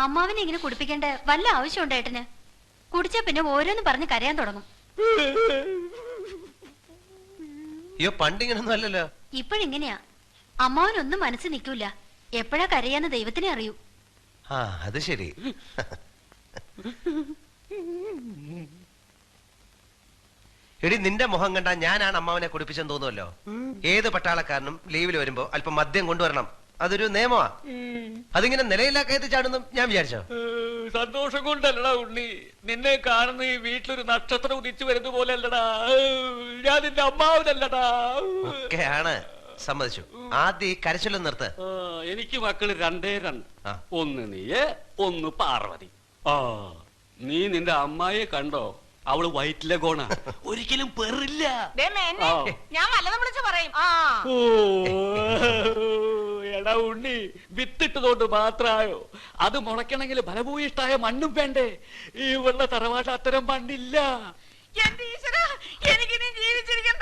അമ്മാവനെ ഇങ്ങനെ കുടിപ്പിക്കേണ്ട വല്ല ആവശ്യമുണ്ടോ ഏട്ടന്? കുടിച്ചാ പിന്നെ ഓരോന്ന് പറഞ്ഞ് കരയാൻ തുടങ്ങും. അയ്യോ പണ്ടിങ്ങനൊന്നും അല്ലല്ലോ. ഇപ്പോഴിങ്ങനെയാ. അമ്മാവനൊന്നും മനസ്സിൽ നിൽക്കൂല. എപ്പോഴാ കരയാന്ന് ദൈവത്തിനെ അറിയൂ. ആ അത് ശരി. എടി നിന്റെ മുഖം കണ്ടാ ഞാനാണ് അമ്മാവനെ കുടിപ്പിച്ചെന്ന് തോന്നുമല്ലോ. ഏത് പട്ടാളക്കാരനും ലീവിൽ വരുമ്പോ അല്പം മദ്യം കൊണ്ടുവരണം. അതൊരു നിയമമാ. അതിങ്ങനെ നിലയില്ലാ കയറ്റി ചാടുന്നു ഞാൻ വിചാരിച്ചോ? സന്തോഷം കൊണ്ടല്ലടാ ഉണ്ണി, നിന്നെ കാണുന്ന ഈ വീട്ടിലൊരു നക്ഷത്രം ഉദിച്ചു വരുന്ന പോലെ അല്ലടാ. ഞാൻ നിന്റെ അമ്മാവനല്ലടാ. ഒക്കെയാണ്, സമ്മതിച്ചു. ആദ്യം ഈ കരച്ചിലും നിർത്ത്. എനിക്ക് മക്കള് രണ്ടേ രണ്ട്. ഒന്ന് നീയ്, ഒന്ന് പാർവതി. നീ നിന്റെ അമ്മായിയെ കണ്ടോ? അവള് വയറ്റിലെ കോണ, ഒരിക്കലും പെറില്ല. ഞാൻ വല്ലതും വിളിച്ചു പറയും. എടാ ഉണ്ണി, വിത്തിട്ടതുകൊണ്ട് മാത്രായോ? അത് മുളയ്ക്കണമെങ്കിൽ ഫലഭൂയിഷ്ടായ മണ്ണും വേണ്ടേ? ഈ വെള്ള തറവാട്ട് അത്തരം മണ്ണില്ല. എന്റെ ഈശ്വരാ, എനിക്കിനി ജീവിച്ചിരിക്കാൻ